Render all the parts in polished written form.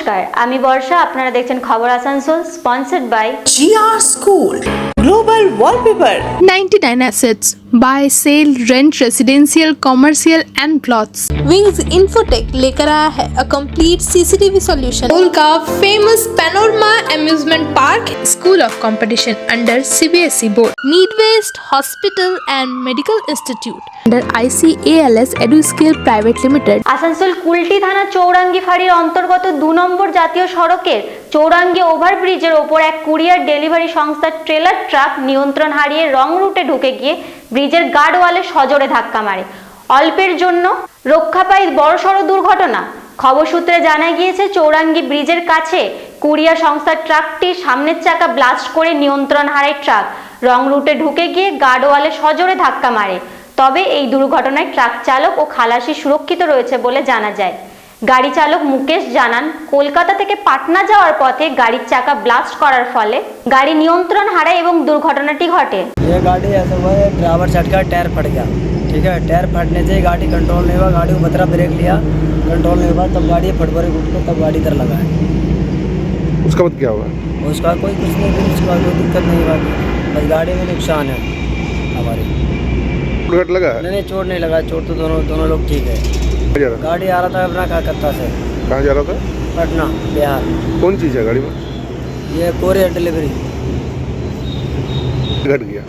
নমস্কার, আমি বর্ষা। আপনারা দেখছেন Khabar Asansol, sponsored by GR School Global Wallpaper 99 assets. Buy, sell, rent residential, commercial and plots. Wings Infotech लेकर आया है a complete CCTV solution. Seoul का famous Panorama Amusement Park, School of Competition under CBSE Board. Need West Hospital and Medical Institute under ICALS EduScale Private Limited. Asansol Kulti থানা চৌরাঙ্গি ফাঁড়ির অন্তর্গত 2 নম্বর জাতীয় সড়কের চৌরাঙ্গি ওভারব্রিজের ওপর এক কুরিয়ার ডেলিভারি সংস্থার ট্রেলার ট্রাক নিয়ন্ত্রণ হারিয়ে রং রুটে ঢুকে গিয়ে ব্রিজের গার্ডওয়ালে সজোরে ধাক্কা মারে। অল্পের জন্য রক্ষা পায় বড়সড় দুর্ঘটনা। খবর সূত্রে জানা গিয়েছে, চৌরাঙ্গি ব্রিজের কাছে কুরিয়ার সংস্থার ট্রাকটির সামনের চাকা ব্লাস্ট করে নিয়ন্ত্রণ হারায় ট্রাক রং রুটে ঢুকে গিয়ে গার্ডওয়ালে সজোরে ধাক্কা মারে। তবে এই দুর্ঘটনায় ট্রাক চালক ও খালাসি সুরক্ষিত রয়েছে বলে জানা যায়। গাড়ি চালক মুকেশ জানান, কলকাতা থেকে পাটনা যাওয়ার পথে গাড়ির চাকা ব্লাস্ট করার ফলে গাড়ি নিয়ন্ত্রণ হারায় এবং দুর্ঘটনাটি ঘটে। ये गाड़ी ऐसा हुआ है, ड्राइवर झटका टायर फट गया। ठीक है, टायर फटने से गाड़ी कंट्रोल नहीं हुआ, गाड़ी को बतरा ब्रेक लिया, कंट्रोल नहीं हुआ, तब गाड़ी फटभरे घुट को तब गाड़ी इधर लगा है। उसका बाद क्या हुआ? उसका कोई कुछ नहीं, उसका कोई दिक्कत नहीं हुआ, बस गाड़ी में नुकसान है हमारी। चोट लगा है? नहीं चोट नहीं लगा, चोट तो दोनों लोग ठीक है। गाड़ी आ रहा था अपना कलकत्ता से। कहाँ जा रहा था? पटना, बिहार। कौन चीज़ है गाड़ी में? ये कोरियर डिलीवरी। घट गया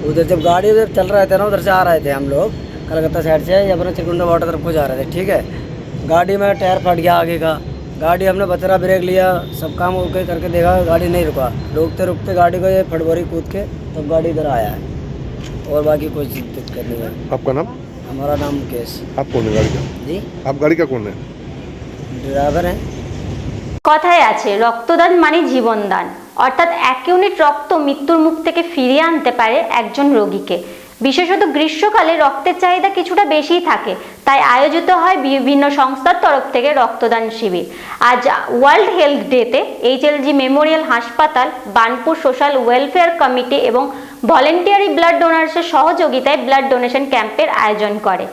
उधर जब गाड़ी उधर चल रहे थे ना, उधर से आ रहे थे हम लोग कलकत्ता साइड से, या अपना चिरकुंडा वाटर तरफ को जा रहे थे। ठीक है, गाड़ी में टायर फट गया आगे का, गाड़ी हमने बतरा ब्रेक लिया, सब काम ओके करके देखा, गाड़ी नहीं रुका। रुकते रुकते गाड़ी को ये फटभरी कूद के तब गाड़ी इधर आया है, और बाकी कोई दिक्कत नहीं है। आपका नाम? हमारा नाम मुकेश। आप कौन है गाड़ी का? जी, आप गाड़ी का कौन है? ड्राइवर हैं। কথায় আছে, রক্তদান মানে জীবনদান। অর্থাৎ 1 ইউনিট রক্ত মৃত্যুর মুখ থেকে ফিরিয়ে আনতে পারে একজন রোগীকে। বিশেষত গ্রীষ্মকালে রক্তের চাহিদা কিছুটা বেশিই থাকে, তাই আয়োজিত হয় বিভিন্ন সংস্থার তরফ থেকে রক্তদান শিবির। আজ ওয়ার্ল্ড হেলথ ডেতে HLG মেমোরিয়াল হাসপাতাল, বার্নপুর সোশ্যাল ওয়েলফেয়ার কমিটি এবং ভলেন্টিয়ারি ব্লাড ডোনার্সের সহযোগিতায় ব্লাড ডোনেশন ক্যাম্পের আয়োজন করে।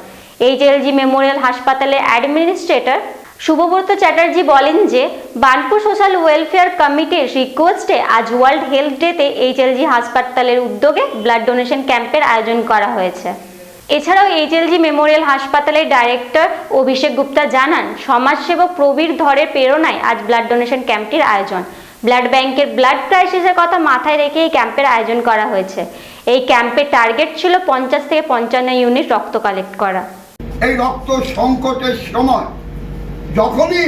HLG মেমোরিয়াল হাসপাতালের অ্যাডমিনিস্ট্রেটর শুভব্রত চ্যাটার্জি বলেন যে, বার্নপুর সোশ্যাল ওয়েলফেয়ার কমিটির রিকোয়েস্টে আজ ওয়ার্ল্ড হেলথ ডেতে HLG হাসপাতালের উদ্যোগে ব্লাড ডোনেশন ক্যাম্পের আয়োজন করা হয়েছে। এছাড়াও HLG মেমোরিয়াল হাসপাতালের ডাইরেক্টর অভিষেক গুপ্তা জানান, সমাজসেবক প্রবীর ধরের প্রেরণায় আজ ব্লাড ডোনেশন ক্যাম্পটির আয়োজন। ব্লাড ব্যাংকের ব্লাড ক্রাইসিসের কথা মাথায় রেখে এই ক্যাম্পের আয়োজন করা হয়েছে। এই ক্যাম্পের টার্গেট ছিল 50 থেকে 55 ইউনিট রক্ত কালেক্ট করা। এই রক্ত সংকটের সময় যখনই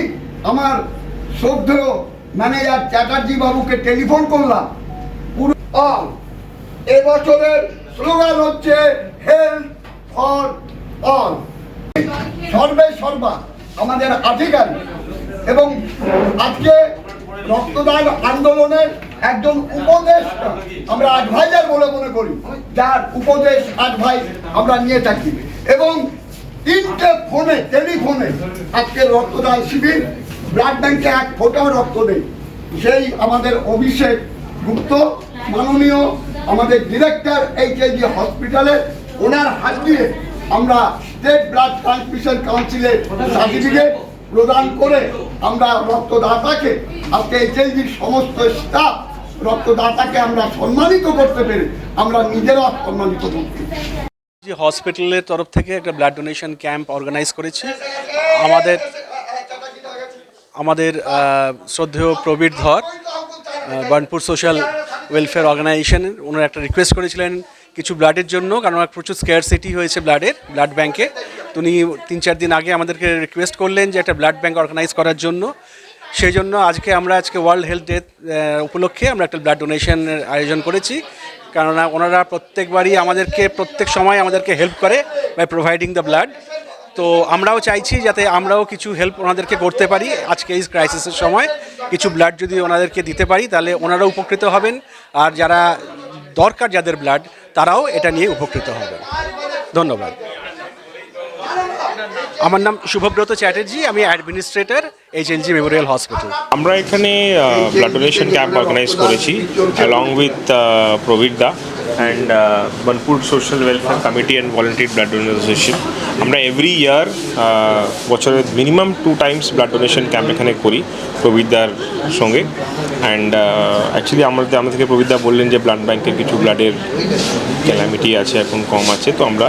আমার শ্রদ্ধেয় ম্যানেজার চ্যাটার্জি বাবুকে টেলিফোন করলাম, পুরো এবছরের স্লোগান হচ্ছে হেলথ ফর অল, সর্বে সর্বা আমাদের আধিকারিক, এবং আজকে রক্তদান আন্দোলনের একজন উপদেষ্টা আমরা অ্যাডভাইজার বলে মনে করি, যার উপদেশ অ্যাডভাইস আমরা নিয়ে থাকি। এবং 3টে ফোনে টেলিফোনে আজকে রক্তদান শিবির, ব্লাড ব্যাংকে 1 ফোঁটাও রক্ত নেই। সেই আমাদের অভিষেক গুপ্ত মাননীয় আমাদের ডিরেক্টর HLG হসপিটালে, ওনার হাত দিয়ে আমরা স্টেট ব্লাড ট্রান্সমিশন কাউন্সিলের সার্টিফিকেট প্রদান করে আমরা রক্তদাতাকে, আজকে HLGর সমস্ত স্টাফ রক্তদাতাকে আমরা সম্মানিত করতে পেরে আমরা নিজেরা সম্মানিত করতে। হসপিটালের তরফ থেকে একটা ব্লাড ডোনেশন ক্যাম্প অর্গানাইজ করেছি। আমাদের শ্রদ্ধেয় প্রবীর ধর, বার্নপুর সোশ্যাল ওয়েলফেয়ার অর্গানাইজেশনের, ওনারা একটা রিকোয়েস্ট করেছিলেন কিছু ব্লাডের জন্য, কারণ প্রচুর স্ক্যারসিটি হয়েছে ব্লাড ব্যাংকে। উনি 3-4 দিন আগে আমাদেরকে রিকোয়েস্ট করলেন যে একটা ব্লাড ব্যাংক অর্গানাইজ করার জন্য। সেই জন্য আজকে ওয়ার্ল্ড হেলথ ডে উপলক্ষে আমরা একটা ব্লাড ডোনেশনের আয়োজন করেছি। কেননা ওনারা প্রত্যেকবারই প্রত্যেক সময় আমাদেরকে হেল্প করে বাই প্রোভাইডিং দ্য ব্লাড। তো আমরাও চাইছি যাতে আমরাও কিছু হেল্প ওনাদেরকে করতে পারি। আজকে এই ক্রাইসিসের সময় কিছু ব্লাড যদি ওনাদেরকে দিতে পারি, তাহলে ওনারাও উপকৃত হবেন, আর যারা দরকার যাদের ব্লাড, তারাও এটা নিয়ে উপকৃত হবেন। ধন্যবাদ। আমার নাম শুভব্রত চ্যাটার্জি, আমি অ্যাডমিনিস্ট্রেটর HLG মেমোরিয়াল হসপিটাল। আমরা এখানে ব্লাড ডোনেশন ক্যাম্প অর্গানাইজ করেছি along with Prabir da, and Burnpur social welfare committee and volunteer blood donation association আমরা এভরি ইয়ার বছরে minimum 2 times blood donation camp এখানে করি প্রবীরদার সঙ্গে। অ্যান্ড অ্যাকচুয়ালি আমাদেরকে প্রবীরদা বললেন যে ব্লাড ব্যাংকের কিছু ব্লাডের ক্যালামিটি আছে, এখন কম আছে, তো আমরা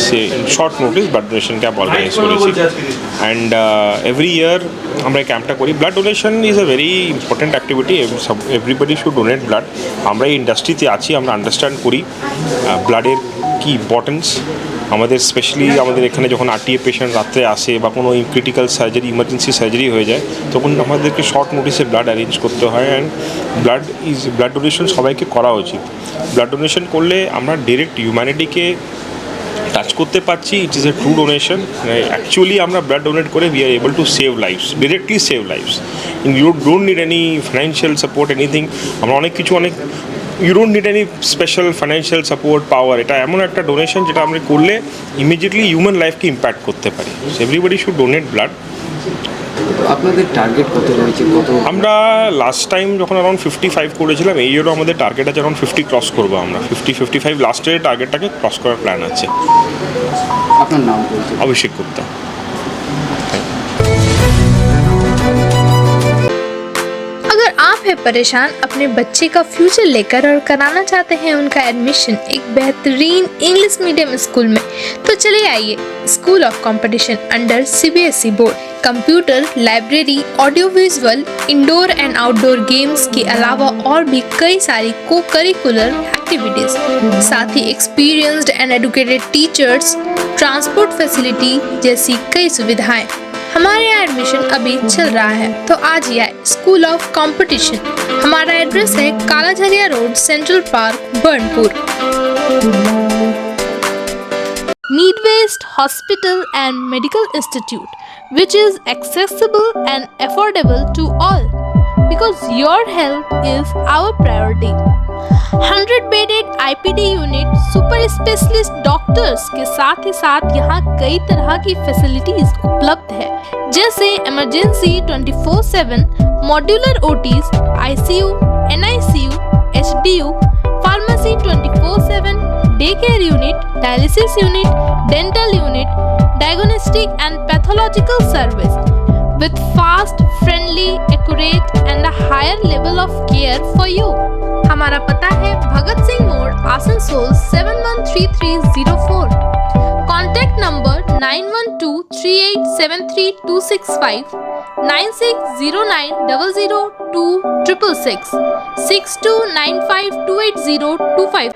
সে short notice blood donation camp organise করেছি। অ্যান্ড এভরি ইয়ার আমরা এই ক্যাম্পটা করি। Blood donation is a very important activity, everybody should donate blood. আমরা এই ইন্ডাস্ট্রিতে আছি, আমরা আন্ডারস্ট্যান্ড করি ব্লাডের কী ইম্পর্টেন্স। আমাদের স্পেশালি আমাদের এখানে যখন আরটিএ পেশেন্ট রাত্রে আসে বা কোনো ক্রিটিক্যাল সার্জারি, ইমার্জেন্সি সার্জারি হয়ে যায়, তখন আমাদেরকে শর্ট নোটিসে ব্লাড অ্যারেঞ্জ করতে হয়। অ্যান্ড ব্লাড ডোনেশন সবাইকে করা উচিত। ব্লাড ডোনেশন করলে আমরা ডিরেক্ট হিউম্যানিটিকে টাচ করতে পারছি। It is a true donation. Actually আমরা ব্লাড ডোনেট করে we are able to save lives, directly save lives. You don't need any financial support, anything. আমরা অনেক you don't need any special financial support পাওয়ার। এটা এমন একটা donation যেটা আমরা করলে ইমিডিয়েটলি হিউম্যান লাইফকে ইম্প্যাক্ট করতে পারি। Everybody should donate blood. আপনাদের টার্গেট কত রয়েছে? আমরা লাস্ট টাইম যখন অ্যারাউন্ড 55 করেছিলাম, এই ইয়ারও আমাদের টার্গেট আছে অ্যারাউন্ড 50 ক্রস করবো আমরা। 50-55 লাস্টের টার্গেটটাকে ক্রস করার প্ল্যান আছে। আপনার নাম? অভিষেক গুপ্তা। अगर आप हैं परेशान अपने बच्चे का फ्यूचर लेकर और कराना चाहते हैं उनका एडमिशन एक बेहतरीन इंग्लिश मीडियम स्कूल में, तो चलिए आइए school of competition under CBSE board. Computer, library, audio visual, indoor and outdoor games के अलावा और भी कई सारी को करिकुलर एक्टिविटीज, साथ ही experienced and educated teachers, transport facility जैसी कई सुविधाएं। हमारे यहाँ एडमिशन अभी चल रहा है, तो आज ही आए स्कूल ऑफ कंपटीशन। हमारा एड्रेस है Kalajharia road, central park, Burnpur. Need Based Hospital and Medical Institute, which is accessible and affordable to all, because your health is our priority. 100 bedded IPD unit, super specialist doctors के साथ ही साथ यहाँ कई तरह की facilities उपलब्ध है, जैसे emergency 24/7, modular OTs, ICU, NICU, HDU, pharmacy 24/7, day care unit, dialysis unit, dental unit, diagnostic and pathological service with fast, friendly, accurate and a higher level of care for you. हमारा पता है भगत सिंह मोड़, Asansol 713304। Contact number 9123873265, 9609002666, 6295280255।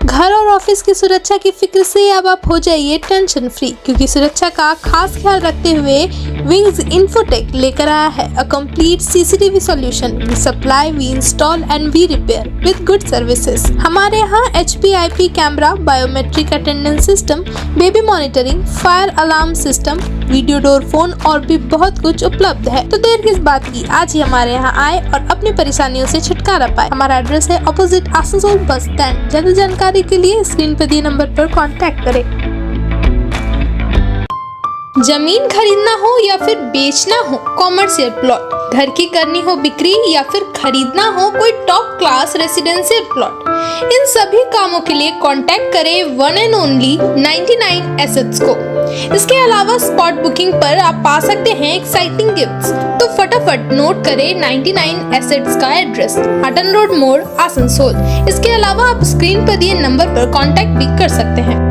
घर और office की सुरक्षा की फिक्र से अब आप हो जाइए टेंशन फ्री, क्योंकि सुरक्षा का खास ख्याल रखते हुए विंग्स इन्फोटेक लेकर आया है a complete CCTV solution. We supply, we install and we repair with good services. हमारे यहाँ HPIP camera, biometric attendance system, baby monitoring, fire alarm system, video door phone और भी बहुत कुछ उपलब्ध है। तो देर किस बात की, आज ही हमारे यहाँ आए और अपनी परेशानियों से छुटकारा पाए। हमारा एड्रेस है ऑपोजिट आसनसोल बस स्टैंड। ज्यादा जानकारी के लिए स्क्रीन पर दिए नंबर पर कांटेक्ट करें। जमीन खरीदना हो या फिर बेचना हो, कॉमर्शियल प्लॉट, घर की करनी हो बिक्री या फिर खरीदना हो कोई टॉप क्लास रेसिडेंशियल प्लॉट, इन सभी कामों के लिए कांटेक्ट करें वन एंड ओनली 99 एसेट्स को। इसके अलावा स्पॉट बुकिंग पर आप पा सकते हैं एक्साइटिंग गिफ्ट्स। तो फटाफट नोट करें 99 एसेट्स का एड्रेस, हटन रोड मोड़, आसनसोल। इसके अलावा आप स्क्रीन पर दिए नंबर पर कांटेक्ट भी कर सकते हैं।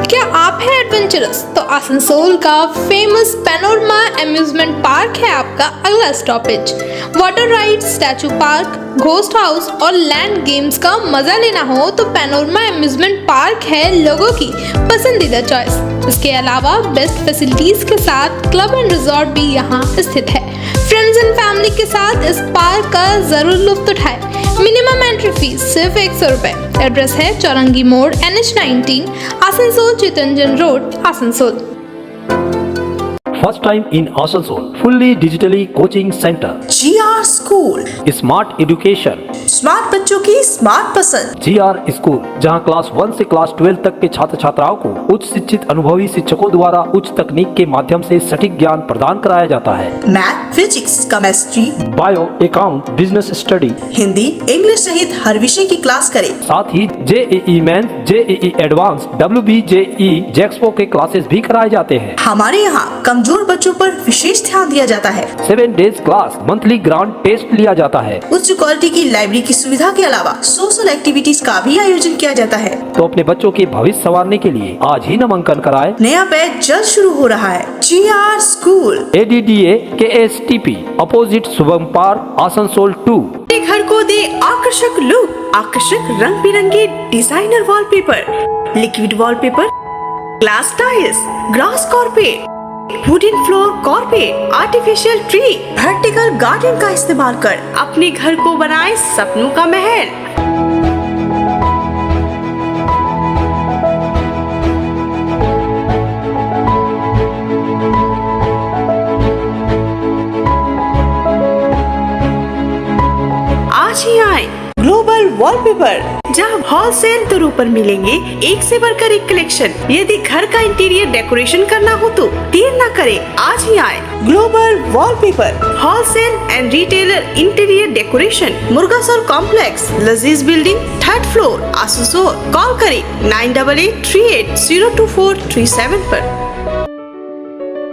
क्या आप हैं एडवेंचरस? तो आसनसोल का फेमस पैनोरमा अम्यूजमेंट पार्क है आपका अगला stoppage. Water ride, statue park, ghost house और लैंड गेम्स का मजा लेना हो तो पैनोरमा अम्यूजमेंट पार्क है लोगों की पसंदीदा चॉइस। इसके अलावा बेस्ट फैसिलिटीज के साथ क्लब एंड रिजॉर्ट भी यहाँ स्थित है। फ्रेंड्स एंड फैमिली के साथ इस पार्क का जरूर लुत्फ उठाएं। मिनिमम एंट्री फीस सिर्फ 100 रुपए। एड्रेस है Chowrangi More, NH19, Asansol, Chittaranjan road, Asansol. first time in Asansol, fully digitally coaching center, GR School, smart education, smart बच्चों की स्मार्ट पसंद। GR स्कूल, जहां क्लास 1 से क्लास 12 तक के छात्र छात्राओं को उच्च शिक्षित अनुभवी शिक्षकों द्वारा उच्च तकनीक के माध्यम से सटीक ज्ञान प्रदान कराया जाता है। Math, physics, chemistry, bio, account, business study, Hindi, English सहित हर विषय की क्लास करें। साथ ही JEE mains, JEE advance, WBJE, JEXPO के क्लासेस भी कराए जाते हैं। हमारे यहाँ कमजोर बच्चों पर विशेष ध्यान दिया जाता है। 7 days class, monthly grand test लिया जाता है। उच्च क्वालिटी की लाइब्रेरी की सुविधा के अलावा सोशल एक्टिविटीज का भी आयोजन किया जाता है। तो अपने बच्चों के भविष्य संवारने के लिए आज ही नामांकन कराएं। नया बैच जल्द शुरू हो रहा है। GR school, ADDA KSTP, opposite Shubham park, Asansol 2। अपने घर को दे आकर्षक लुक, आकर्षक रंग बिरंगे designer wallpaper, liquid wallpaper, glass tiles, grass carpet, wooden floor carpet, artificial tree, vertical garden का इस्तेमाल कर अपने घर को बनाए सपनों का महल। आज ही आए ग्लोबल वॉलपेपर, जहां होलसेल दरों पर मिलेंगे एक से बढ़कर एक कलेक्शन। यदि घर का इंटीरियर डेकोरेशन करना हो तो देर न करें, आज ही आए global wallpaper, wholesale and retailer interior decoration, Murgasol complex, Lazeez building, 3rd floor, Asansol. Call करें 9883802437 पर।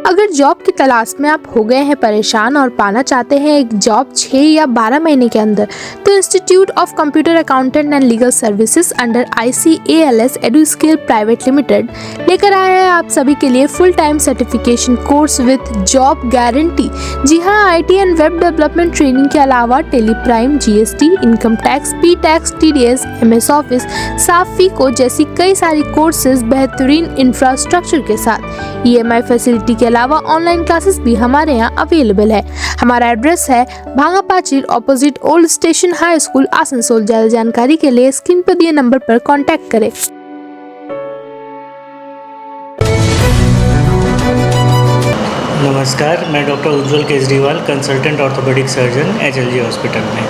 अगर जॉब की तलाश में आप हो गए हैं परेशान और पाना चाहते हैं एक जॉब 6 या 12 महीने के अंदर, तो institute of computer accountant and legal services under ICALS Eduskill private limited लेकर आया है आप सभी के लिए full time certification course with job guarantee. जी हाँ, IT and web development training के अलावा Tally Prime, GST, income tax, P tax, TDS, MS office, SAP FICO जैसी कई सारी कोर्सेज बेहतरीन इंफ्रास्ट्रक्चर के साथ। EMI फैसिलिटी के अलावा ऑनलाइन क्लासेस भी हमारे यहाँ अवेलेबल है। हमारा एड्रेस है Bhanga Pachil, opposite old station high school, Asansol. ज्यादा जानकारी के लिए स्क्रीन पर दिए नंबर पर कांटेक्ट करें। नमस्कार, मैं doctor Ujjwal Kejriwal, consultant orthopaedic surgeon HLG hospital में।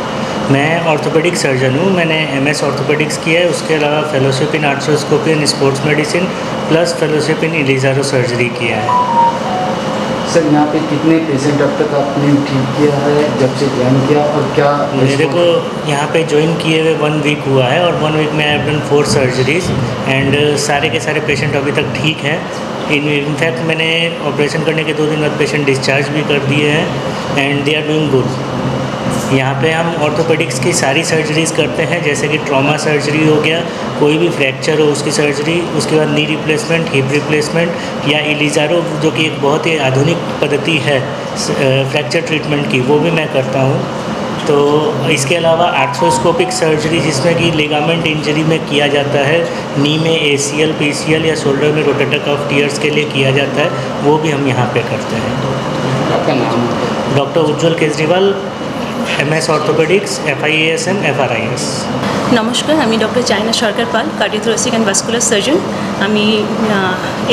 मैं ऑर्थोपेडिक सर्जन हूँ। मैंने MS ऑर्थोपेडिक्स किया है, उसके अलावा fellowship in arthroscopy and sports medicine plus fellowship in Ilizarov surgery किया है। सर, यहाँ पे कितने पेशेंट अब तक आपने ठीक किया है जब से ज्वाइन किया, और क्या मेरे को यहाँ पे ज्वाइन किए हुए 1 वीक हुआ है और 1 वीक में I have done 4 surgeries and सारे के सारे पेशेंट अभी तक ठीक हैं। इनफैक्ट मैंने ऑपरेशन करने के 2 दिन बाद पेशेंट डिस्चार्ज भी कर दिए हैं and they are doing good. यहाँ पे हम ऑर्थोपेडिक्स की सारी सर्जरीज करते हैं, जैसे कि ट्रॉमा सर्जरी हो गया, कोई भी फ्रैक्चर हो उसकी सर्जरी, उसके बाद नी रिप्लेसमेंट, हिप रिप्लेसमेंट या इलिजारो जो कि एक बहुत ही आधुनिक पद्धति है फ्रैक्चर ट्रीटमेंट की, वो भी मैं करता हूँ। तो इसके अलावा आर्थ्रोस्कोपिक सर्जरी जिसमें कि लिगामेंट इंजरी में किया जाता है, नी में ACL, PCL या शोल्डर में रोटेटर कफ टियर्स के लिए किया जाता है, वो भी हम यहाँ पे करते हैं। आपका नाम? Doctor Ujjwal Kejriwal, MS orthopaedics, FIASM, FRIS। নমস্কার, আমি doctor China Sarkar Pal, cardiothoracic and vascular surgeon. আমি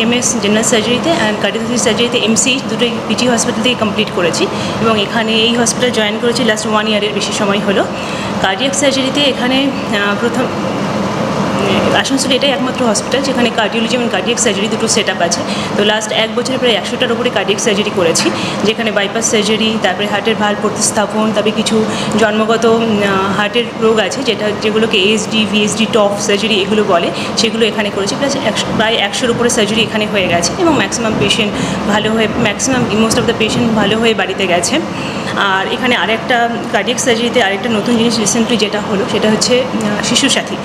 MS জেনারেল সার্জারিতে অ্যান্ড কার্ডিওথোরাসিক সার্জারিতে MC দুটোই PG হসপিটাল থেকে কমপ্লিট করেছি এবং এখানে এই হসপিটাল জয়েন করেছি লাস্ট 1 ইয়ারের বেশি সময় হলো। কার্ডিয়াক সার্জারিতে এখানে প্রথম আসানসোলে এটাই একমাত্র হসপিটাল যেখানে কার্ডিওলজি এবং কার্ডিয়াক সার্জারি দুটো সেট আপ আছে। তো লাস্ট 1 বছরে প্রায় 100টার উপরে কার্ডিয়াক সার্জারি করেছি, যেখানে বাইপাস সার্জারি, তারপরে হার্টের ভাল্ব প্রতিস্থাপন, তারপরে কিছু জন্মগত হার্টের রোগ আছে যেগুলোকে ASD, VSD, টপ সার্জারি এগুলো বলে, সেগুলো এখানে করেছি। প্লাস প্রায় 100-র উপরে সার্জারি এখানে হয়ে গেছে এবং ম্যাক্সিমাম পেশেন্ট ভালো হয়ে, মোস্ট অফ দ্য পেশেন্ট ভালো হয়ে বাড়িতে গেছে। আর এখানে আরেকটা কার্ডিয়াক সার্জারিতে আরেকটা নতুন জিনিস রিসেন্টলি যেটা হলো সেটা হচ্ছে শিশু সাথী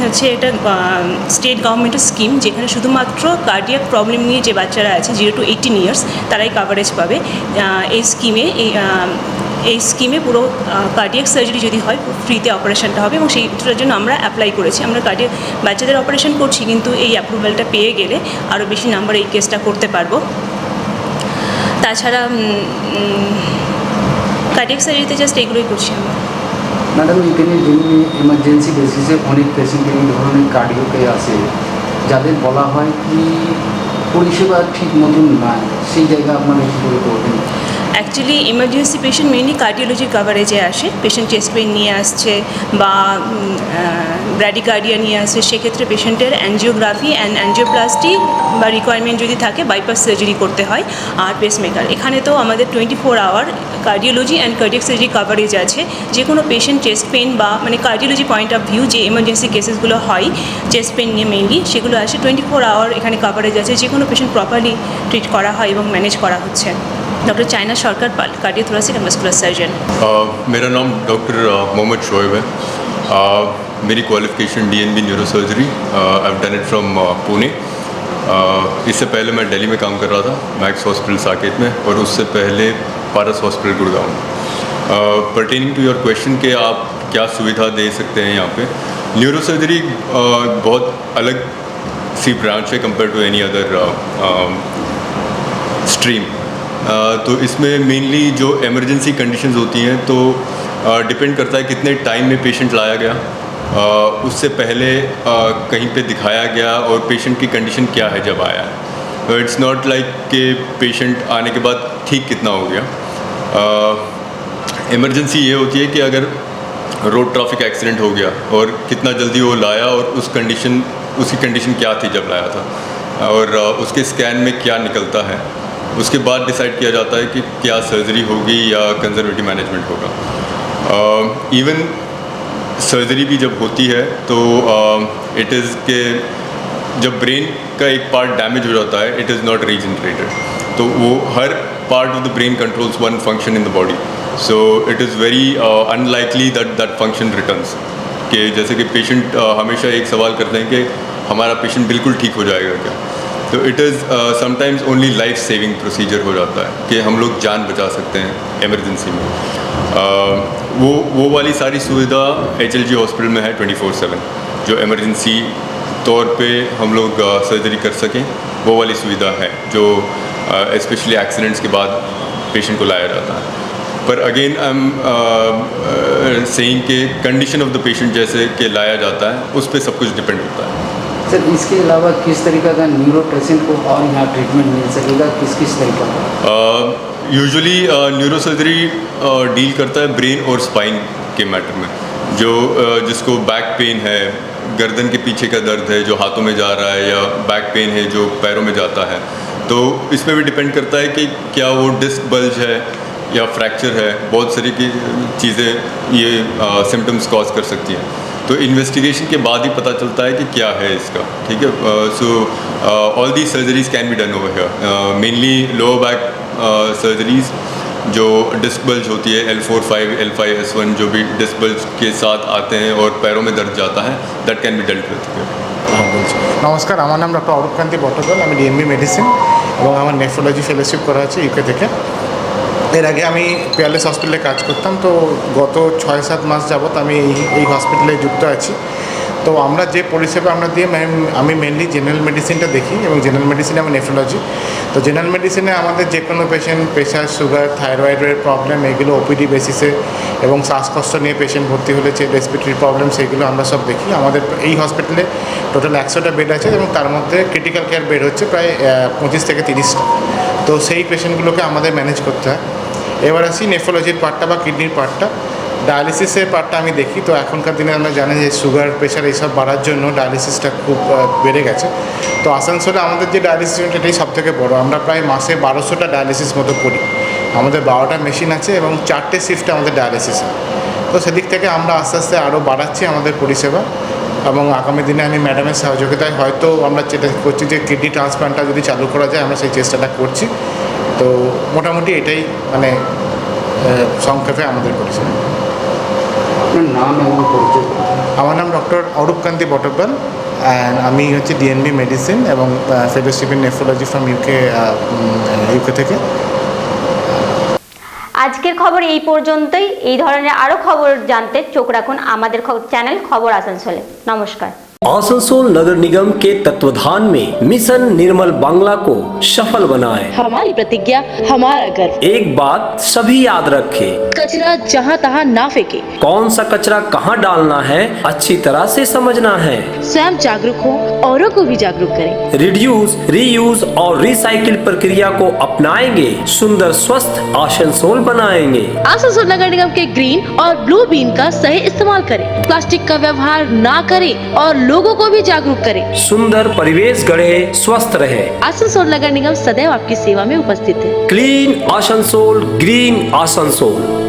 হচ্ছে এটা স্টেট গভর্নমেন্টের স্কিম, যেখানে শুধুমাত্র কার্ডিয়াক প্রবলেম নিয়ে যে বাচ্চারা আছে 0 to 18 ইয়ার্স তারাই কাভারেজ পাবে। এই স্কিমে পুরো কার্ডিয়াক সার্জারি যদি হয় ফ্রিতে অপারেশনটা হবে এবং সেইটার জন্য আমরা অ্যাপ্লাই করেছি। আমরা কার্ডিয়াক বাচ্চাদের অপারেশন করছি, কিন্তু এই অ্যাপ্রুভালটা পেয়ে গেলে আরও বেশি নাম্বারে এই কেসটা করতে পারবো। তাছাড়া কার্ডিয়াক সার্জারিতে জাস্ট এইগুলোই করছি আমরা। ম্যাডাম, এখানে যেমনি এমার্জেন্সি বেসিসে অনেক পেশেন্ট এই ধরনের কার্ডিওকে আসে, যাদের বলা হয় কি পরিষেবা ঠিক মতন নয়, সেই জায়গা আপনারা কী করে করবেন? Actually emergency patient mainly cardiology কাভারেজে আসে, পেশেন্ট চেস্ট পেইন নিয়ে আসছে বা ব্র্যাডিকার্ডিয়া নিয়ে আসছে, সেক্ষেত্রে পেশেন্টের অ্যাঞ্জিওগ্রাফি অ্যান্ড অ্যাঞ্জিওপ্লাস্টি বা রিকোয়ারমেন্ট যদি থাকে বাইপাস সার্জারি করতে হয়। আর পেসমেকার এখানে তো আমাদের 24 hour cardiology and cardiac surgery coverage আছে। যে কোনো পেশেন্ট চেস্ট পেইন বা মানে কার্ডিওলজি পয়েন্ট অফ ভিউ যে এমার্জেন্সি কেসেসগুলো হয় চেস্ট পেইন নিয়ে মেইনলি, সেগুলো আসে 24 আওয়ার এখানে কাভারেজ আছে। যে কোনো পেশেন্ট প্রপারলি ট্রিট করা হয় এবং ম্যানেজ করা হচ্ছে। डॉक्टर चाइना सरकार पाल कार्डियोथोरेसिक एंड मस्कुलर सर्जन। मेरा नाम डॉक्टर मोहम्मद शोएब है। मेरी qualification DNB neurosurgery, I have done it from Pune. इससे पहले मैं दिल्ली में काम कर रहा था, मैक्स हॉस्पिटल साकेत में, और उससे पहले पारस हॉस्पिटल गुड़गांव में। पर्टेनिंग टू योर क्वेश्चन कि आप क्या सुविधा दे सकते हैं यहाँ पे, न्यूरोसर्जरी बहुत अलग सी ब्रांच है compare to any other stream. तो इसमें मेनली जो इमरजेंसी कंडीशंस होती हैं तो डिपेंड करता है कितने टाइम में पेशेंट लाया गया, उससे पहले कहीं पे दिखाया गया और पेशेंट की कंडीशन क्या है जब आया है। इट्स नॉट लाइक कि पेशेंट आने के बाद ठीक कितना हो गया। इमरजेंसी ये होती है कि अगर रोड ट्रैफिक एक्सीडेंट हो गया और कितना जल्दी वो लाया और उसकी कंडीशन क्या थी जब लाया था, और उसके स्कैन में क्या निकलता है, उसके बाद डिसाइड किया जाता है कि क्या सर्जरी होगी या कंजर्वेटिव मैनेजमेंट होगा। इवन सर्जरी भी जब होती है तो इट इज़ के जब ब्रेन का एक पार्ट डैमेज हो जाता है, इट इज़ नॉट रीजनरेटेड, तो वो हर part of the brain controls one function in the body, so it is very unlikely that function returns. कि जैसे कि पेशेंट हमेशा एक सवाल करते हैं कि हमारा पेशेंट बिल्कुल ठीक हो जाएगा क्या, तो it is sometimes only life saving procedure हो जाता है कि हम लोग जान बचा सकते हैं इमरजेंसी में। वो वाली सारी सुविधा HLG हॉस्पिटल में है 24/7, जो इमरजेंसी तौर पे हम लोग सर्जरी कर सकें, वो वाली सुविधा है जो स्पेशली एक्सीडेंट्स के बाद पेशेंट को लाया जाता है। पर अगेन आई एम सेइंग कि कंडीशन ऑफ द पेशेंट जैसे कि लाया जाता है उस पर सब कुछ डिपेंड होता है। सर इसके अलावा किस तरीका का न्यूरो पेशेंट को और यहाँ ट्रीटमेंट मिल सकेगा, किस तरीका का? यूजुअली न्यूरोसर्जरी डील करता है ब्रेन और स्पाइन के मैटर में, जो जिसको बैक पेन है, गर्दन के पीछे का दर्द है जो हाथों में जा रहा है, या बैक पेन है जो पैरों में जाता है, तो इसमें भी डिपेंड करता है कि क्या वो डिस्क बल्ज है या फ्रैक्चर है। बहुत सारी की चीज़ें ये सिम्टम्स कॉज कर सकती हैं, तो इन्वेस्टिगेशन के बाद ही पता चलता है कि क्या है इसका। ठीक है, so all the surgeries can be done over here, mainly lower back surgeries जो डिस्क बल्ज होती है, L4-5 L5S1 जो भी डिस्क बल्ज के साथ आते हैं और पैरों में दर्द जाता है, that can be dealt with. नमस्कार, আমার নাম ডক্টর অরূপকান্তি বট্টদল, আমি DNB মেডিসিন এবং আমার নেফ্রোলজি ফেলোশিপ করা আছে ইউকে থেকে। এর আগে আমি পিয়ারলেস হসপিটালে কাজ করতাম, তো গত 6-7 মাস যাবত আমি এই হসপিটালে যুক্ত আছি। তো আমরা যে পরিষেবা আমরা দিয়ে আমি মেনলি জেনারেল মেডিসিনটা দেখি, এবং জেনারেল মেডিসিনে আমি নেফ্রোলজি। তো জেনারেল মেডিসিনে আমাদের যে কোনো পেশেন্ট প্রেশার, সুগার, থাইরয়েডের প্রবলেম এগুলো OPD বেসিসে, এবং শ্বাসকষ্ট নিয়ে পেশেন্ট ভর্তি হলে যে রেসপিরেটরি প্রবলেম সেগুলো আমরা সব দেখি। আমাদের এই হসপিটালে টোটাল 100টা বেড আছে, এবং তার মধ্যে ক্রিটিক্যাল কেয়ার বেড হচ্ছে প্রায় 25 থেকে 30টা। তো সেই পেশেন্টগুলোকে আমাদের ম্যানেজ করতে হয়। এবার আসি নেফ্রোলজির পার্টটা বা কিডনির পার্টটা। ডায়ালিসিসের পার্টটা আমি দেখি। তো এখনকার দিনে আমরা জানি যে সুগার, প্রেশার এইসব বাড়ার জন্য ডায়ালিসিসটা খুব বেড়ে গেছে। তো আসানসোলে আমাদের যে ডায়ালিসিস ইউনিট এটাই সবথেকে বড়। আমরা প্রায় মাসে 1200টা ডায়ালিসিস মতো করি। আমাদের 12টা মেশিন আছে এবং 4টে শিফটে আমাদের ডায়ালিসিস হয়। তো সেদিক থেকে আমরা আস্তে আস্তে আরও বাড়াচ্ছি আমাদের পরিষেবা, এবং আগামী দিনে আমি ম্যাডামের সহযোগিতায় হয়তো আমরা যেটা করছি যে কিডনি ট্রান্সপ্লান্টটা যদি চালু করা যায়, আমরা সেই চেষ্টাটা করছি। তো মোটামুটি এটাই মানে সংক্ষেপে আমাদের পরিষেবা। আপনার নাম এবং পরিচয়? আমার নাম ডক্টর অরূপকান্তি বট্টদল, অ্যান্ড আমি হচ্ছে DNB মেডিসিন এবং fellowship in nephrology from UK থেকে। আজকের খবর এই পর্যন্তই। এই ধরনের আরও খবর জানতে চোখ রাখুন আমাদের চ্যানেল খবর আসানসোলে। নমস্কার। आसनसोल नगर निगम के तत्वाधान में मिशन निर्मल बांग्ला को सफल बनाएं। हमारी प्रतिज्ञा हमारा गर्व। एक बात सभी याद रखें, कचरा जहाँ तहाँ ना फेंके। कौन सा कचरा कहाँ डालना है अच्छी तरह से समझना है। स्वयं जागरूक हो, औरों को भी जागरूक करें। रिड्यूस, रीयूज और रिसाइकिल प्रक्रिया को अपनाएंगे, सुंदर स्वस्थ आसनसोल बनाएंगे। आसनसोल नगर निगम के ग्रीन और ब्लू बीन का सही इस्तेमाल करें, प्लास्टिक का व्यवहार ना करें और लोगों को भी जागरूक करें। सुंदर परिवेश गढ़े, स्वस्थ रहे। आसनसोल नगर निगम सदैव आपकी सेवा में उपस्थित है। Clean Asansol, green Asansol.